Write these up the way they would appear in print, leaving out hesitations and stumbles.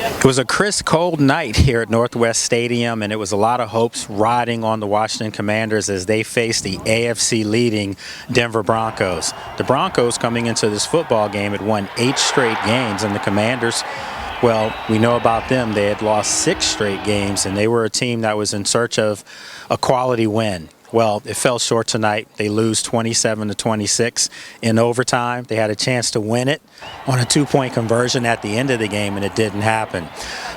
It was a crisp, cold night here at Northwest Stadium, and it was a lot of hopes riding on the Washington Commanders as they faced the AFC-leading Denver Broncos. The Broncos, coming into this football game, had won 8 straight games, and the Commanders, well, we know about them. They had lost 6 straight games, and they were a team that was in search of a quality win. Well, it fell short tonight. They lose 27-26 in overtime. They had a chance to win it on a 2-point conversion at the end of the game, and it didn't happen.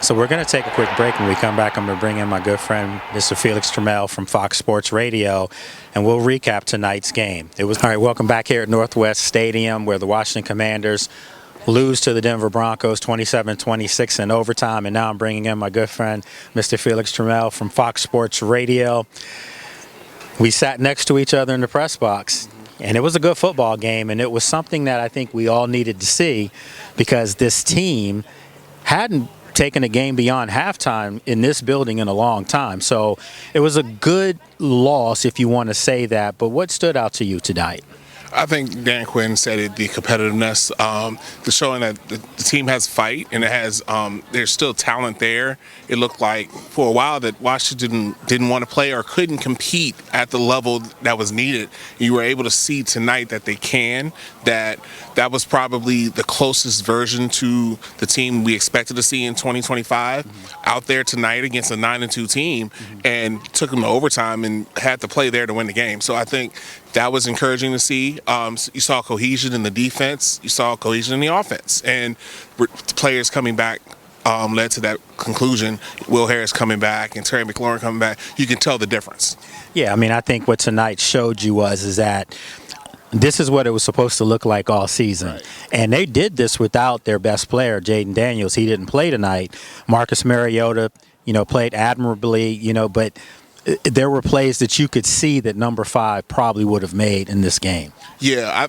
So we're going to take a quick break. When we come back, I'm going to bring in my good friend, Mr. Felix Trammell from Fox Sports Radio, and we'll recap tonight's game. All right, welcome back here at Northwest Stadium, where the Washington Commanders lose to the Denver Broncos 27-26 in overtime. And now I'm bringing in my good friend, Mr. Felix Trammell from Fox Sports Radio. We sat next to each other in the press box, and it was a good football game, and it was something that I think we all needed to see because this team hadn't taken a game beyond halftime in this building in a long time. So it was a good loss, if you want to say that. But what stood out to you tonight? I think Dan Quinn said it, the competitiveness, the showing that the team has fight and it has, there's still talent there. It looked like for a while that Washington didn't want to play or couldn't compete at the level that was needed. You were able to see tonight that they can, that was probably the closest version to the team we expected to see in 2025 out there tonight against a 9-2 team, and took them to overtime and had to play there to win the game. So I think that was encouraging to see. You saw cohesion in the defense. You saw cohesion in the offense. And players coming back led to that conclusion. Will Harris coming back and Terry McLaurin coming back. You can tell the difference. Yeah, I mean, I think what tonight showed you is that this is what it was supposed to look like all season. Right. And they did this without their best player, Jaden Daniels. He didn't play tonight. Marcus Mariota, played admirably, but there were plays that you could see that number 5 probably would have made in this game. Yeah,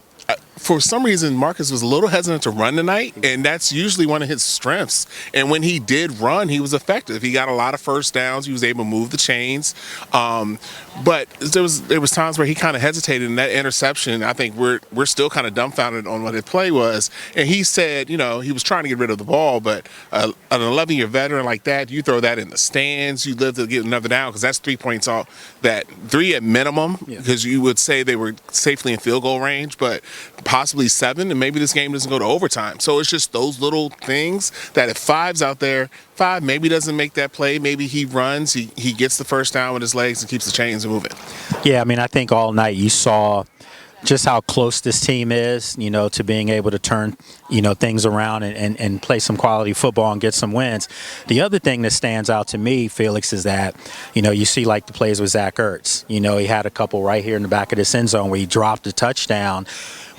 for some reason, Marcus was a little hesitant to run tonight, and that's usually one of his strengths. And when he did run, he was effective. He got a lot of first downs. He was able to move the chains. But there was times where he kind of hesitated in that interception. I think we're still kind of dumbfounded on what his play was. And he said, he was trying to get rid of the ball, but an 11-year veteran like that, you throw that in the stands, you live to get another down because that's 3 points off. That 3 at minimum, because you would say they were safely in field goal range, but possibly 7, and maybe this game doesn't go to overtime. So it's just those little things that if 5's out there, 5 maybe doesn't make that play. Maybe he runs, he gets the first down with his legs and keeps the chains moving. Yeah, I mean, I think all night you saw just how close this team is, to being able to turn, things around and play some quality football and get some wins. The other thing that stands out to me, Felix, is that, you see like the plays with Zach Ertz. He had a couple right here in the back of this end zone where he dropped a touchdown,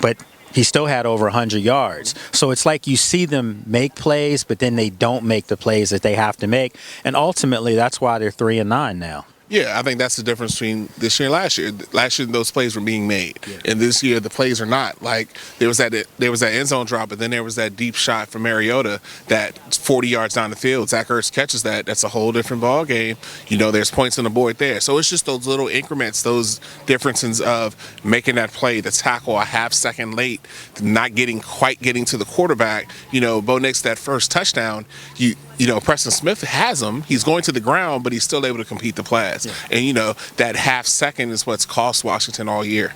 but he still had over 100 yards. So it's like you see them make plays, but then they don't make the plays that they have to make. And ultimately, that's why they're 3-9 now. Yeah, I think that's the difference between this year and last year. Last year, those plays were being made, and this year the plays are not. Like there was that end zone drop, but then there was that deep shot from Mariota that 40 yards down the field. Zach Ertz catches that. That's a whole different ball game. There's points on the board there. So it's just those little increments, those differences of making that play, the tackle a half second late, not quite getting to the quarterback. Bo Nix, that first touchdown, Preston Smith has him. He's going to the ground, but he's still able to complete the pass. Yeah. And, that half second is what's cost Washington all year.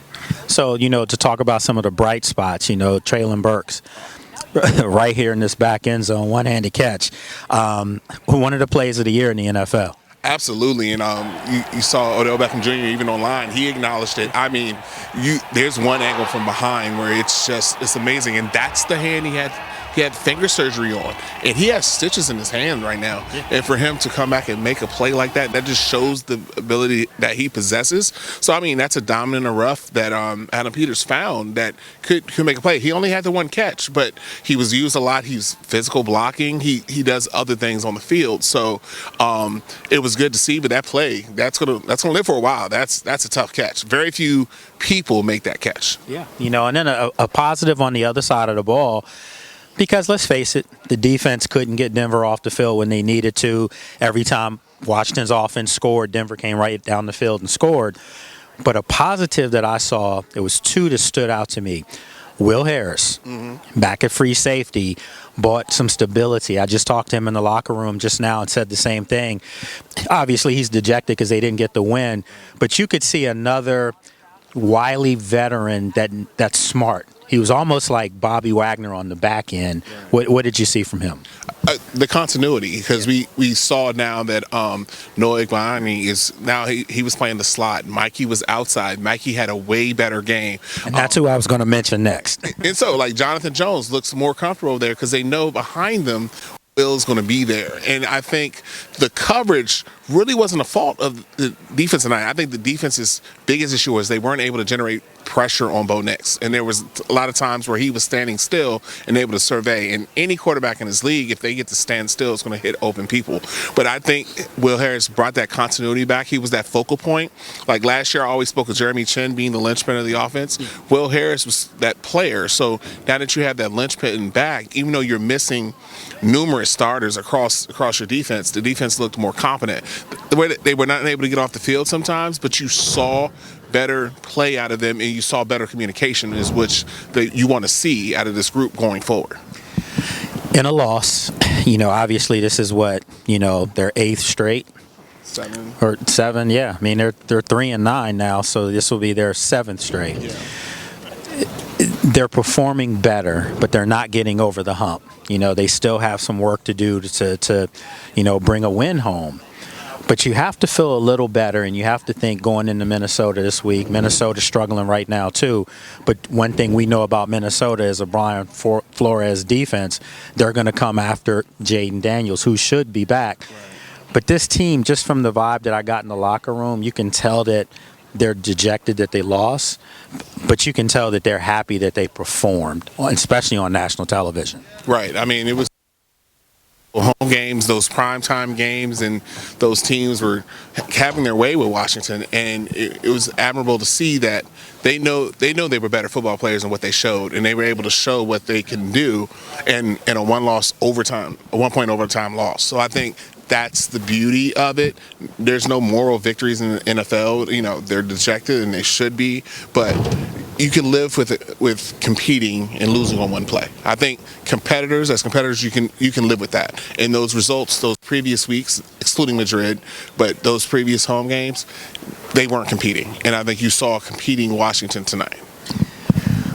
So, to talk about some of the bright spots, Traylon Burks, right here in this back end zone, one-handed catch. One of the plays of the year in the NFL. Absolutely, and you saw Odell Beckham Jr. even online. He acknowledged it. I mean, there's one angle from behind where it's amazing, and that's the hand he had. He had finger surgery on, and he has stitches in his hand right now. Yeah. And for him to come back and make a play like that just shows the ability that he possesses. So, I mean, that's a diamond in the rough that Adam Peters found that could make a play. He only had the one catch, but he was used a lot. He's physical blocking. He does other things on the field. So it was good to see. But that play, that's gonna live for a while. That's a tough catch. Very few people make that catch. Yeah, and then a positive on the other side of the ball. Because let's face it, the defense couldn't get Denver off the field when they needed to. Every time Washington's offense scored, Denver came right down the field and scored. But a positive that I saw, there was 2 that stood out to me. Will Harris, back at free safety, brought some stability. I just talked to him in the locker room just now and said the same thing. Obviously, he's dejected because they didn't get the win, but you could see another wily veteran that's smart. He was almost like Bobby Wagner on the back end. What did you see from him? The continuity, because we saw now that Noah Igbani is now he was playing the slot. Mikey was outside. Mikey had a way better game. And that's who I was going to mention next. And so, like, Jonathan Jones looks more comfortable there because they know behind them Will's going to be there. And I think the coverage really wasn't a fault of the defense tonight. I think the defense's biggest issue was they weren't able to generate pressure on Bo Nix. And there was a lot of times where he was standing still and able to survey. And any quarterback in his league, if they get to stand still, it's going to hit open people. But I think Will Harris brought that continuity back. He was that focal point. Like last year, I always spoke of Jeremy Chin being the linchpin of the offense. Will Harris was that player. So now that you have that linchpin back, even though you're missing numerous starters across your defense, the defense looked more competent. The way that they were not able to get off the field sometimes, but you saw better play out of them and you saw better communication, is which you want to see out of this group going forward. In a loss, obviously this is what, their 8th straight. 7 or 7, yeah. I mean, they're 3-9 now, so this will be their 7th straight. Yeah. They're performing better, but they're not getting over the hump. They still have some work to do to bring a win home. But you have to feel a little better, and you have to think going into Minnesota this week. Minnesota's struggling right now, too. But one thing we know about Minnesota is a Brian Flores defense. They're going to come after Jaden Daniels, who should be back. Right. But this team, just from the vibe that I got in the locker room, you can tell that they're dejected that they lost, but you can tell that they're happy that they performed, especially on national television. Right. I mean, it was home games, those primetime games, and those teams were having their way with Washington, and it was admirable to see that they know they were better football players than what they showed, and they were able to show what they can do in a a 1-point overtime loss. So I think that's the beauty of it. There's no moral victories in the NFL. They're dejected, and they should be, but you can live with competing and losing on one play. I think as competitors, you can live with that. And those results, those previous weeks, excluding Madrid, but those previous home games, they weren't competing. And I think you saw competing Washington tonight.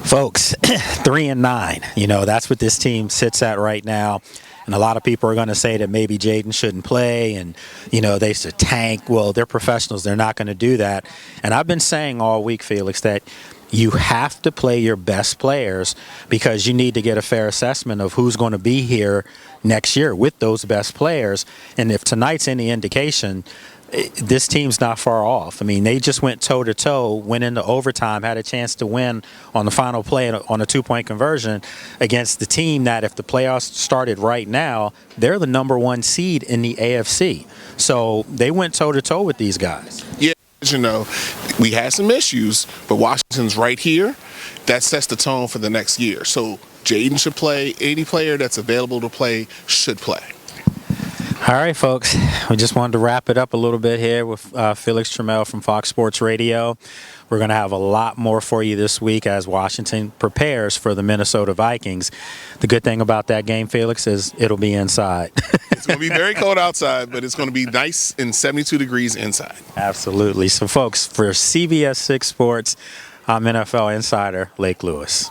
Folks, 3-9. That's what this team sits at right now. And a lot of people are going to say that maybe Jaden shouldn't play and, they should tank. Well, they're professionals. They're not going to do that. And I've been saying all week, Felix, that you have to play your best players because you need to get a fair assessment of who's going to be here next year with those best players. And if tonight's any indication, this team's not far off. I mean, they just went toe-to-toe, went into overtime, had a chance to win on the final play on a 2-point conversion against the team that, if the playoffs started right now, they're the number 1 seed in the AFC. So they went toe-to-toe with these guys. Yeah, we had some issues, but Washington's right here. That sets the tone for the next year. So Jaden should play. Any player that's available to play should play. All right, folks, we just wanted to wrap it up a little bit here with Felix Trammell from Fox Sports Radio. We're going to have a lot more for you this week as Washington prepares for the Minnesota Vikings. The good thing about that game, Felix, is it'll be inside. It's going to be very cold outside, but it's going to be nice and 72 degrees inside. Absolutely. So, folks, for CBS 6 Sports, I'm NFL insider Lake Lewis.